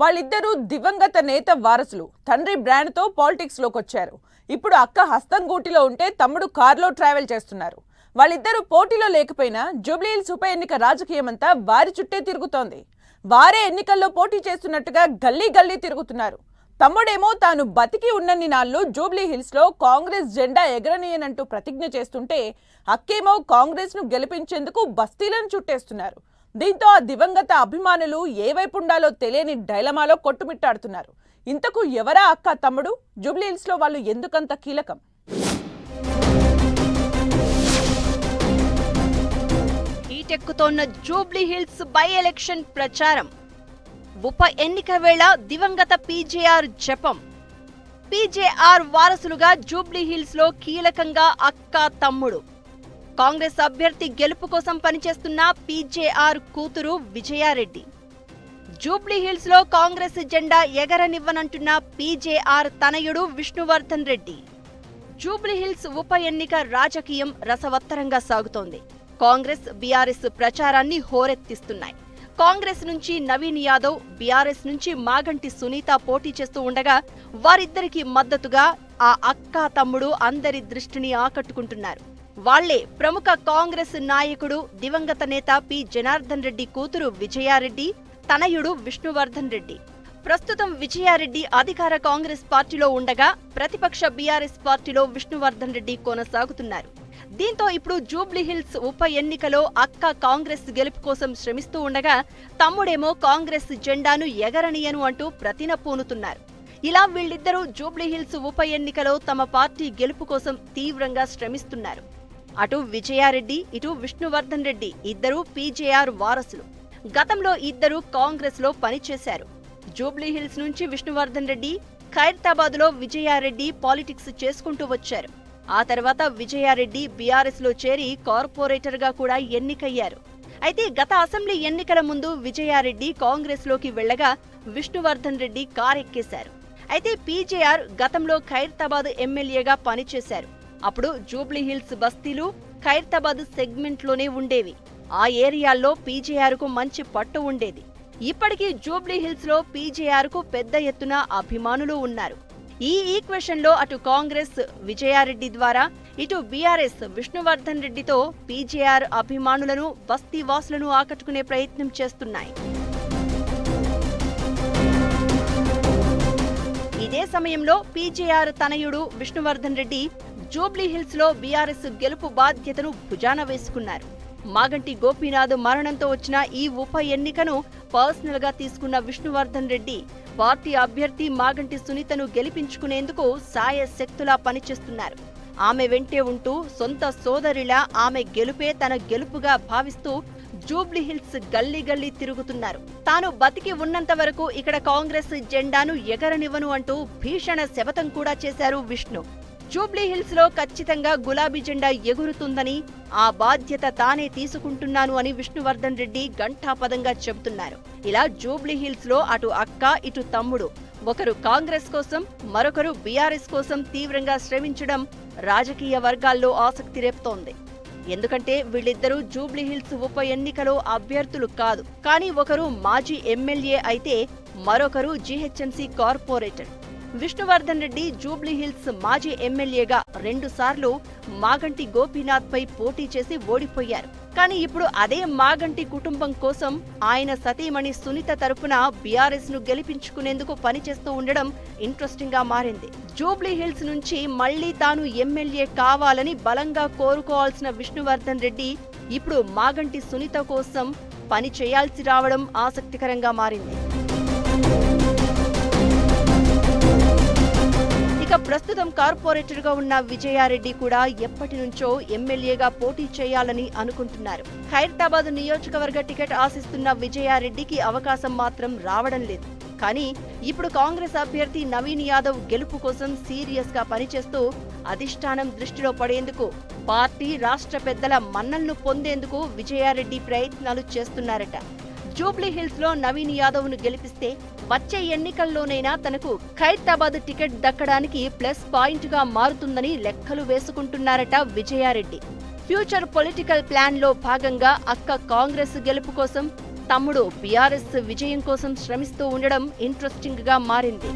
వాళ్ళిద్దరూ దివంగత నేత వారసులు. తండ్రి బ్రాండ్తో పాలిటిక్స్లోకి వచ్చారు. ఇప్పుడు అక్క హస్తం గూటిలో ఉంటే తమ్ముడు కారులో ట్రావెల్ చేస్తున్నారు. వాళ్ళిద్దరూ పోటీలో లేకపోయినా జూబ్లీహిల్స్ ఉప ఎన్నిక రాజకీయమంతా వారి చుట్టే తిరుగుతోంది. వారే ఎన్నికల్లో పోటీ చేస్తున్నట్టుగా గల్లీ గల్లీ తిరుగుతున్నారు. తమ్ముడేమో తాను బతికి ఉన్నన్ని నాళ్ళు జూబ్లీహిల్స్లో కాంగ్రెస్ జెండా ఎగరనీయనంటూ ప్రతిజ్ఞ చేస్తుంటే, అక్కేమో కాంగ్రెస్ను గెలిపించేందుకు బస్తీలను చుట్టేస్తున్నారు. దీంతో ఆ దివంగత అభిమానులు ఏ వైపు ఉండాలో తెలియని డైలమాలో కొట్టుమిట్టాడుతున్నారు. ఇంతకు ఎవరా అక్క తమ్ముడు? జూబ్లీహిల్స్లో వాళ్ళు ఎందుకంత కీలకం? హీటెక్కుతోన్న జూబ్లీహిల్స్ బై ఎలక్షన్ ప్రచారం. ఉప ఎన్నిక వేళ దివంగత పీజేఆర్ జపం. పీజేఆర్ వారసులుగా జూబ్లీహిల్స్లో కీలకంగా అక్క తమ్ముడు. కాంగ్రెస్ అభ్యర్థి గెలుపు కోసం పనిచేస్తున్న పీజేఆర్ కూతురు విజయారెడ్డి. జూబ్లీహిల్స్లో కాంగ్రెస్ జెండా ఎగరనివ్వనంటున్న పీజేఆర్ తనయుడు విష్ణువర్ధన్ రెడ్డి. జూబ్లీహిల్స్ ఉప ఎన్నిక రాజకీయం రసవత్తరంగా సాగుతోంది. కాంగ్రెస్, బీఆర్ఎస్ ప్రచారాన్ని హోరెత్తిస్తున్నాయి. కాంగ్రెస్ నుంచి నవీన్ యాదవ్, బీఆర్ఎస్ నుంచి మాగంటి సునీత పోటీ చేస్తూ ఉండగా, వారిద్దరికి మద్దతుగా ఆ అక్క తమ్ముడు అందరి దృష్టిని ఆకట్టుకుంటున్నారు. వాళ్లే ప్రముఖ కాంగ్రెస్ నాయకుడు, దివంగత నేత పి జనార్దన్ రెడ్డి కూతురు విజయారెడ్డి, తనయుడు విష్ణువర్ధన్ రెడ్డి. ప్రస్తుతం విజయారెడ్డి అధికార కాంగ్రెస్ పార్టీలో ఉండగా, ప్రతిపక్ష బీఆర్ఎస్ పార్టీలో విష్ణువర్ధన్ రెడ్డి కొనసాగుతున్నారు. దీంతో ఇప్పుడు జూబ్లీహిల్స్ ఉప ఎన్నికలో అక్క కాంగ్రెస్ గెలుపు కోసం శ్రమిస్తూ ఉండగా, తమ్ముడేమో కాంగ్రెస్ జెండాను ఎగరనీయను అంటూ ప్రతినపూనుతున్నారు. ఇలా వీళ్ళిద్దరూ జూబ్లీహిల్స్ ఉప ఎన్నికలో తమ పార్టీ గెలుపు కోసం తీవ్రంగా శ్రమిస్తున్నారు. అటు విజయారెడ్డి, ఇటు విష్ణువర్ధన్ రెడ్డి ఇద్దరూ పీజేఆర్ వారసులు. గతంలో ఇద్దరూ కాంగ్రెస్ లో పనిచేశారు. జూబ్లీహిల్స్ నుంచి విష్ణువర్ధన్ రెడ్డి, ఖైరతాబాద్లో విజయారెడ్డి పాలిటిక్స్ చేసుకుంటూ వచ్చారు. ఆ తర్వాత విజయారెడ్డి బీఆర్ఎస్ లో చేరి కార్పొరేటర్ గా కూడా ఎన్నికయ్యారు. అయితే గత అసెంబ్లీ ఎన్నికల ముందు విజయారెడ్డి కాంగ్రెస్ లోకి వెళ్లగా, విష్ణువర్ధన్ రెడ్డి కారెక్కేశారు. అయితే పీజేఆర్ గతంలో ఖైరతాబాద్ ఎమ్మెల్యేగా పనిచేశారు. అప్పుడు జూబ్లీహిల్స్ బస్తీలు ఖైరతాబాద్ సెగ్మెంట్లోనే ఉండేవి. ఆ ఏరియాల్లో పీజేఆర్ కు మంచి పట్టు ఉండేది. ఇప్పటికీ జూబ్లీహిల్స్ లో పీజేఆర్ కు పెద్ద ఎత్తున అభిమానులు ఉన్నారు. ఈ ఈక్వేషన్ లో అటు కాంగ్రెస్ విజయారెడ్డి ద్వారా, ఇటు బీఆర్ఎస్ విష్ణువర్ధన్ రెడ్డితో పీజేఆర్ అభిమానులను, బస్తీవాసులను ఆకట్టుకునే ప్రయత్నం చేస్తున్నాయి. ఇదే సమయంలో పీజేఆర్ తనయుడు విష్ణువర్ధన్ రెడ్డి జూబ్లీహిల్స్ లో బీఆర్ఎస్ గెలుపు బాధ్యతను భుజాన వేసుకున్నారు. మాగంటి గోపీనాథ్ మరణంతో వచ్చిన ఈ ఉప ఎన్నికను పర్సనల్ గా తీసుకున్న విష్ణువర్ధన్ రెడ్డి పార్టీ అభ్యర్థి మాగంటి సునీతను గెలిపించుకునేందుకు సాయశక్తులా పనిచేస్తున్నారు. ఆమె వెంటే ఉంటూ సొంత సోదరిలా ఆమె గెలుపే తన గెలుపుగా భావిస్తూ జూబ్లీహిల్స్ గల్లీ గల్లీ తిరుగుతున్నారు. తాను బతికి ఉన్నంత వరకు ఇక్కడ కాంగ్రెస్ జెండాను ఎగరనివ్వను అంటూ భీషణ శపథం కూడా చేశారు విష్ణు. జూబ్లీహిల్స్ లో ఖచ్చితంగా గులాబీ జెండా ఎగురుతుందని, ఆ బాధ్యత తానే తీసుకుంటున్నాను అని విష్ణువర్ధన్ రెడ్డి ఘంటాపదంగా చెబుతున్నారు. ఇలా జూబ్లీహిల్స్ లో అటు అక్క, ఇటు తమ్ముడు, ఒకరు కాంగ్రెస్ కోసం, మరొకరు బీఆర్ఎస్ కోసం తీవ్రంగా శ్రమించడం రాజకీయ వర్గాల్లో ఆసక్తి రేపుతోంది. ఎందుకంటే వీళ్ళిద్దరూ జూబ్లీహిల్స్ ఉప ఎన్నికలో అభ్యర్థులు కాదు, కానీ ఒకరు మాజీ ఎమ్మెల్యే అయితే మరొకరు జీహెచ్ఎంసీ కార్పొరేటర్. విష్ణువర్ధన్ రెడ్డి జూబ్లీహిల్స్ మాజీ ఎమ్మెల్యేగా 2 సార్లు మాగంటి గోపీనాథ్ పై పోటీ చేసి ఓడిపోయారు. కానీ ఇప్పుడు అదే మాగంటి కుటుంబం కోసం ఆయన సతీమణి సునీత తరపున బీఆర్ఎస్ ను గెలిపించుకునేందుకు పనిచేస్తూ ఉండడం ఇంట్రెస్టింగ్ గా మారింది. జూబ్లీహిల్స్ నుంచి మళ్లీ తాను ఎమ్మెల్యే కావాలని బలంగా కోరుకోవాల్సిన విష్ణువర్ధన్ రెడ్డి ఇప్పుడు మాగంటి సునీత కోసం పని చేయాల్సి రావడం ఆసక్తికరంగా మారింది. ప్రస్తుతం కార్పొరేటర్ గా ఉన్న విజయారెడ్డి కూడా ఎప్పటి నుంచో ఎమ్మెల్యేగా పోటీ చేయాలని అనుకుంటున్నారు. ఖైరతాబాద్ నియోజకవర్గ టికెట్ ఆశిస్తున్న విజయారెడ్డికి అవకాశం మాత్రం రావడం లేదు. కానీ ఇప్పుడు కాంగ్రెస్ అభ్యర్థి నవీన్ యాదవ్ గెలుపు కోసం సీరియస్ గా పనిచేస్తూ అధిష్టానం దృష్టిలో పడేందుకు, పార్టీ రాష్ట్ర పెద్దల మన్నలను పొందేందుకు విజయారెడ్డి ప్రయత్నాలు చేస్తున్నారట. జూబ్లీహిల్స్ లో నవీన్ యాదవ్ ను గెలిపిస్తే వచ్చే ఎన్నికల్లోనైనా తనకు ఖైరతాబాద్ టికెట్ దక్కడానికి ప్లస్ పాయింట్ గా మారుతుందని లెక్కలు వేసుకుంటున్నారట విజయారెడ్డి. ఫ్యూచర్ పొలిటికల్ ప్లాన్ లో భాగంగా అక్క కాంగ్రెస్ గెలుపు కోసం తమ్ముడు బీఆర్ఎస్ విజయం కోసం శ్రమిస్తూ ఉండడం ఇంట్రెస్టింగ్ గా మారింది.